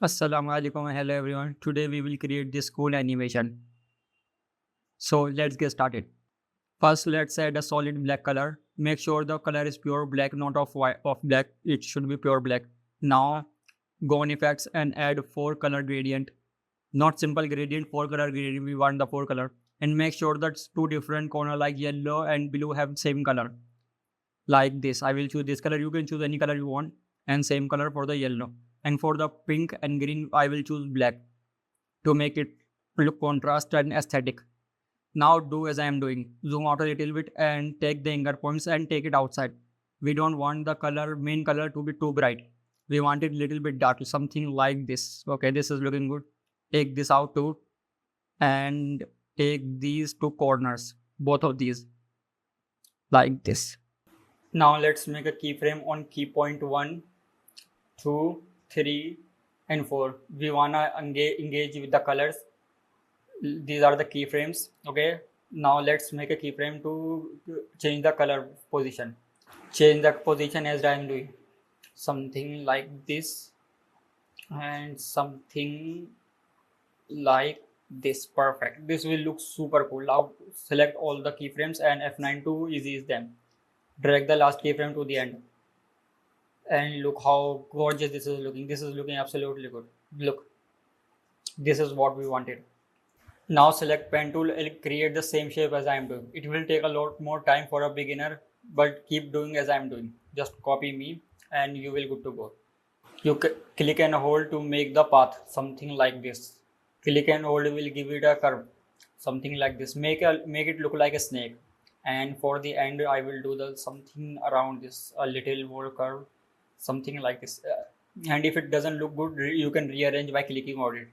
Assalamu alaikum. Hello everyone. Today we will create this cool animation. So let's get started. First, let's add a solid black color. Make sure the color is pure black, not of white of black. It should be pure black. Now go on effects and add four color gradient. Not simple gradient, four color gradient. We want the four color. And make sure that two different corner like yellow and blue have same color. Like this. I will choose this color. You can choose any color you want. And same color for the yellow. And for the pink and green, I will choose black to make it look contrast and aesthetic. Now do as I am doing. Zoom out a little bit and take the anchor points and take it outside. We don't want the color, main color to be too bright. We want it little bit dark, something like this. Okay, this is looking good. Take this out too and take these two corners, both of these, like this. Now let's make a keyframe on key point 1, 2, 3, and 4. We wanna engage with the colors. These are the keyframes. Okay, now let's make a keyframe to change the color position. Change the position as I am doing. Something like this and something like this. Perfect. This will look super cool. Now select all the keyframes and F9 to ease them. Drag the last keyframe to the end. And look how gorgeous this is looking. This is looking absolutely good. Look, this is what we wanted. Now select pen tool and create the same shape as I am doing. It will take a lot more time for a beginner, but keep doing as I am doing. Just copy me and you will good to go. You click and hold to make the path, something like this. Click and hold will give it a curve, something like this. Make it look like a snake. And for the end, I will do the something around this, a little more curve, something like this. And if it doesn't look good, you can rearrange by clicking on it.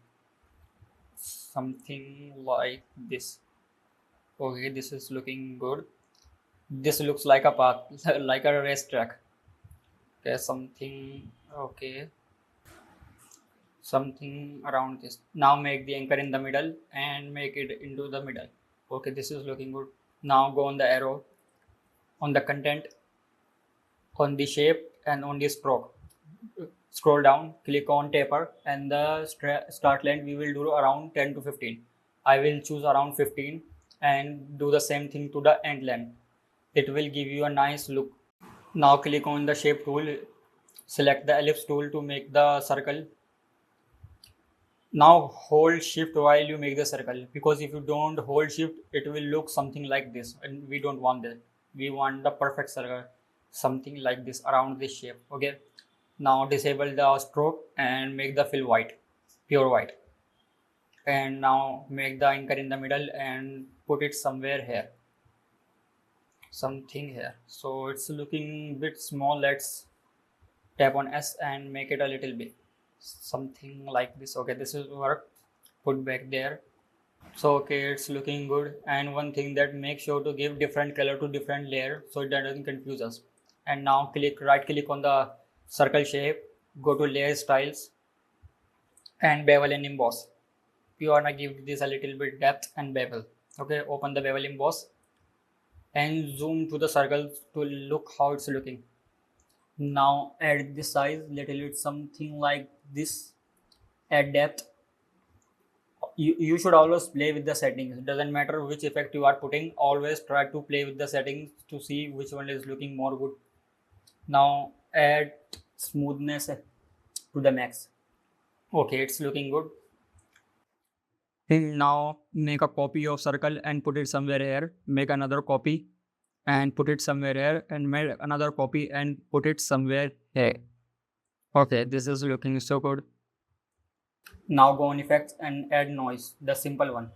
Something like this. Okay, this is looking good. This looks like a path, like a race track. Okay, something around this. Now make the anchor in the middle and make it into the middle. Okay, this is looking good. Now go on the arrow, on the content, on the shape, and on the stroke. Scroll down, click on taper, and the start length we will do around 10 to 15. I will choose around 15 and do the same thing to the end length. It will give you a nice look. Now click on the shape tool, select the ellipse tool to make the circle. Now hold shift while you make the circle, because if you don't hold shift, it will look something like this, and we don't want that. We want the perfect circle, something like this around this shape. Okay, now disable the stroke and make the fill white, pure white. And now make the anchor in the middle and put it somewhere here, something here. So it's looking bit small. Let's tap on S and make it a little big, something like this. Okay, this is work. Put back there. So okay, it's looking good. And one thing, that make sure to give different color to different layer so it doesn't confuse us. And now right click on the circle shape, go to layer styles and bevel and emboss. You wanna give this a little bit depth and bevel. Okay, open the bevel emboss and zoom to the circle to look how it's looking. Now add the size little bit, something like this. Add depth. You should always play with the settings. It doesn't matter which effect you are putting, always try to play with the settings to see which one is looking more good. Now add smoothness to the max. Okay, it's looking good. And now make a copy of circle and put it somewhere here. Make another copy and put it somewhere here, and make another copy and put it somewhere here. Okay, this is looking so good. Now go on effects and add noise, the simple one.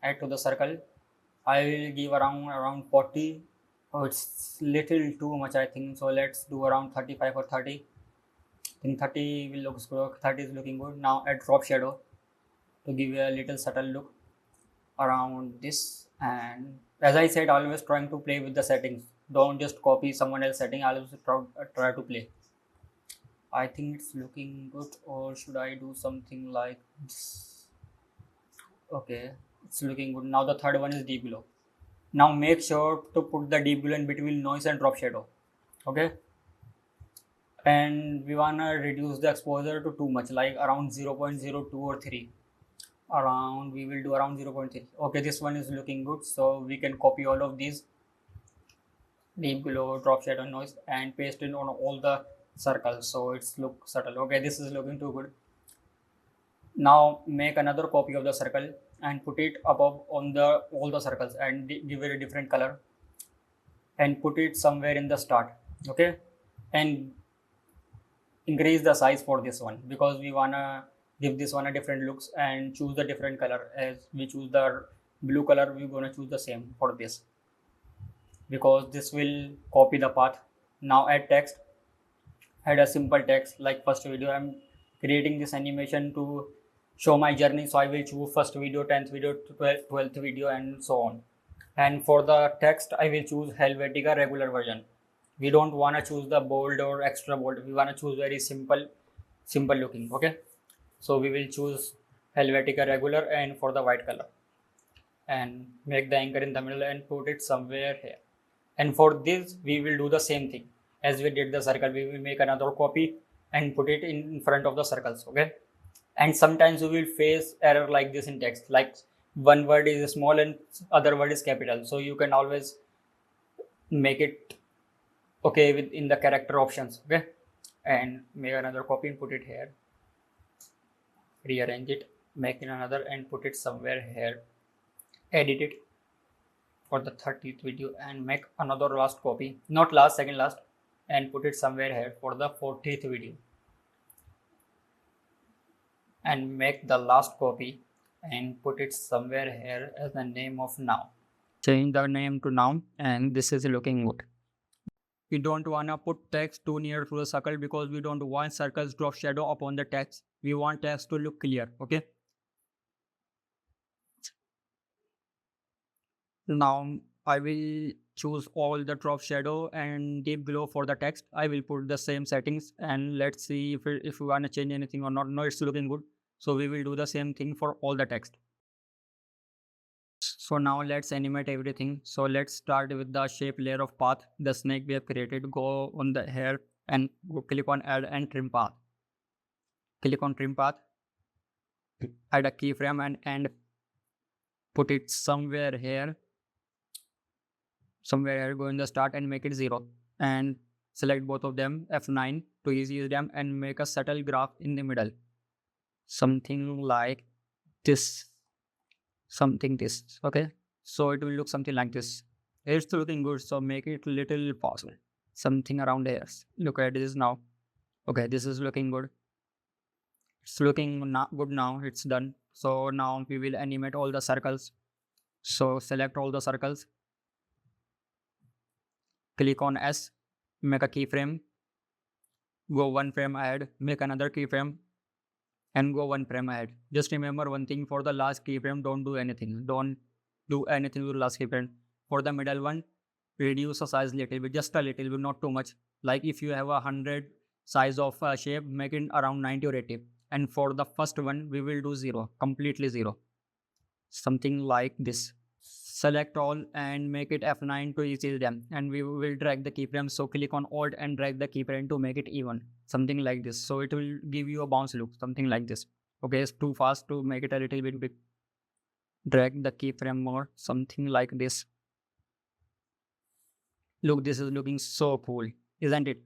Add to the circle. I will give around 40. Oh, it's little too much, I think. So let's do around 35 or 30. I think 30 will look good. 30 is looking good. Now add drop shadow to give you a little subtle look around this. And as I said, always trying to play with the settings. Don't just copy someone else's setting. Always try to play. I think it's looking good, or should I do something like this? Okay, it's looking good. Now the third one is deep glow. Now make sure to put the deep glow in between noise and drop shadow. Okay, and we wanna reduce the exposure to too much, like around 0.02 or 3. Around we will do around 0.3. Okay, this one is looking good, so we can copy all of these deep glow, drop shadow, noise, and paste it on all the circles, so it's look subtle. Okay, this is looking too good. Now make another copy of the circle and put it above on the all the circles and give it a different color and put it somewhere in the start. Okay, and increase the size for this one because we wanna give this one a different looks and choose the different color. As we choose the blue color, we're gonna choose the same for this because this will copy the path. Now add text. Add a simple text like first video. I'm creating this animation to show my journey, so I will choose first video, 10th video, 12th video, and so on. And for the text, I will choose Helvetica regular version. We don't want to choose the bold or extra bold. We want to choose very simple looking. Okay, so we will choose Helvetica regular and for the white color, and make the anchor in the middle and put it somewhere here. And for this we will do the same thing as we did the circle. We will make another copy and put it in front of the circles. Okay, and sometimes we will face error like this in text, like one word is small and other word is capital, so you can always make it okay within the character options. Okay, and make another copy and put it here, rearrange it, make it another and put it somewhere here, edit it for the 30th video and make another last copy, not last, second last, and put it somewhere here for the 40th video and make the last copy and put it somewhere here as the name of now. Change the name to now, and this is looking good. We don't want to put text too near to the circle because we don't want circles drop shadow upon the text. We want text to look clear. Okay, now I will choose all the drop shadow and deep glow for the text. I will put the same settings and let's see if we want to change anything or not. No, it's looking good, so we will do the same thing for all the text. So now let's animate everything. So let's start with the shape layer of path, the snake we have created. Go on the hair and click on add and trim path. Click on trim path, add a keyframe and put it somewhere here. Go in the start and make it 0 and select both of them, F9 to ease them, and make a subtle graph in the middle, something like this. Okay, so it will look something like this. It's looking good, so make it little faster, something around here. Look at this now. Okay, this is looking good. It's looking not good now. It's done. So now we will animate all the circles. So select all the circles, click on S, make a keyframe, go one frame ahead, make another keyframe and go one frame ahead. Just remember one thing, for the last keyframe, don't do anything. Don't do anything with the last keyframe. For the middle one, reduce the size little bit, just a little bit, not too much. Like if you have 100 size of a shape, make it around 90 or 80. And for the first one, we will do 0, completely 0. Something like this. Select all and make it F9 to ease them, and we will drag the keyframe. So click on Alt and drag the keyframe to make it even, something like this. So it will give you a bounce look, something like this. Okay, it's too fast, to make it a little bit big, drag the keyframe more, something like this. Look, this is looking so cool, isn't it?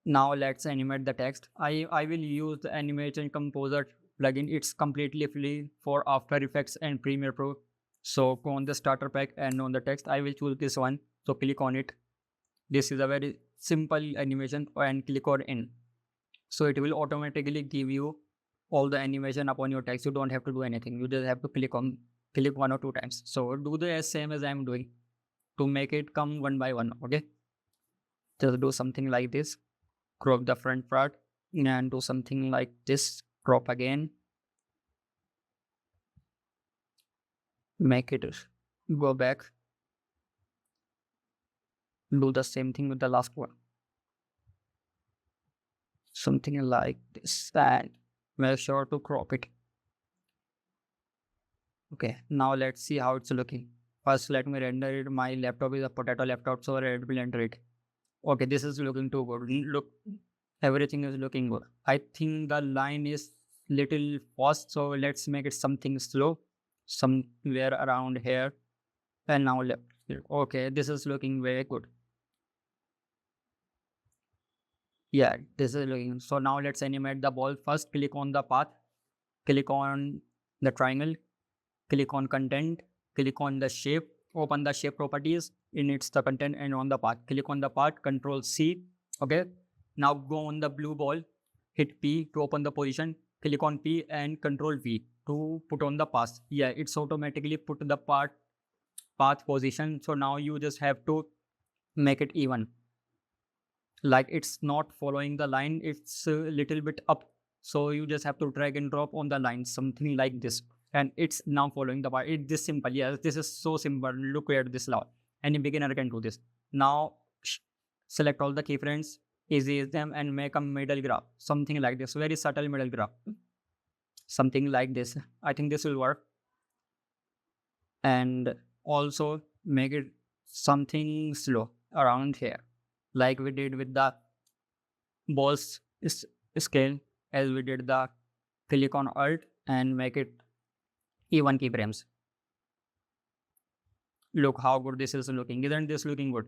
Now let's animate the text. I will use the animation composer plugin. It's completely free for After Effects and Premiere Pro. So go on the starter pack and on the text, I will choose this one. So click on it. This is a very simple animation and click on in. So it will automatically give you all the animation upon your text. You don't have to do anything. You just have to click one or two times. So do the same as I'm doing to make it come one by one. Okay. Just do something like this. Crop the front part and do something like this. Crop again. Make it go back. Do the same thing with the last one. Something like this, and make sure to crop it. Okay, now let's see how it's looking. First, let me render it. My laptop is a potato laptop, so let me render it. Okay, this is looking too good. Look, everything is looking good. I think the line is little fast, so let's make it something slow, somewhere around here. And now left. Okay, this is looking very good. Yeah, this is looking. So now let's animate the ball. First, click on the path, click on the triangle, click on content, click on the shape, open the shape properties, in it's the content and on the path. Click on the path, control C. Okay. Now go on the blue ball, hit P to open the position, click on P and control V to put on the path. Yeah, it's automatically put the path position. So now you just have to make it even. Like it's not following the line, it's a little bit up. So you just have to drag and drop on the line, something like this. And it's now following the part. It's this simple. Yes, this is so simple. Look at this now. Any beginner can do this. Now select all the keyframes, erase them and make a middle graph. Something like this. Very subtle middle graph. Something like this. I think this will work. And also make it something slow around here, like we did with the balls scale, as we did the click on alt and make it even keyframes. Look how good this is looking. Isn't this looking good?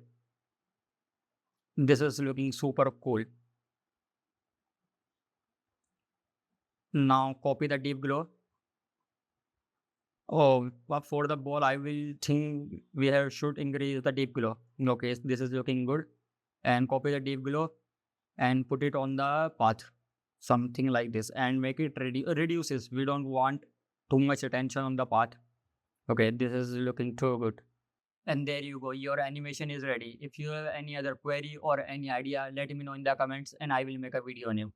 This is looking super cool. Now copy the deep glow. Oh, but for the ball, I will think should increase the deep glow. Okay, this is looking good. And copy the deep glow and put it on the path, something like this, and make it reduces. We don't want too much attention on the path. Okay, this is looking too good. And there you go, your animation is ready. If you have any other query or any idea, let me know in the comments and I will make a video on you.